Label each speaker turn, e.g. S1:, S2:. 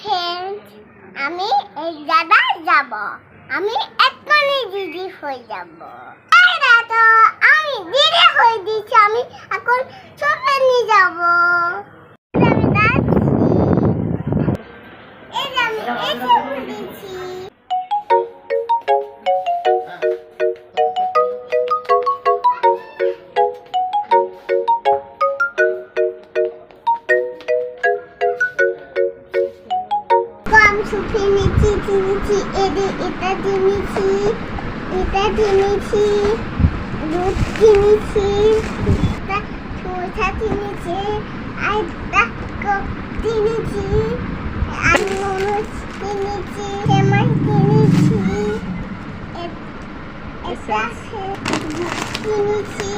S1: Friend, আমি এই জায়গায় যাব। আমি এক্ষুনি দিদি হয়ে যাব। এই দেখো, আমি দিদি হয়ে দিচ্ছি। আমি এখন চোখে নিয়ে যাব। আমি যাচ্ছি। এই যে আমি এসে পড়েছি। আমি শুকিয়ে নিচ্ছি, চিনিছি, এটা চিনিছি, এটা চিনিছি, দুধ চিনিছি, এটা সরষা চিনিছি, আর এটা কোক চিনিছি, আর নুন চিনিছি, লেমন চিনিছি, এটা চিনিছি,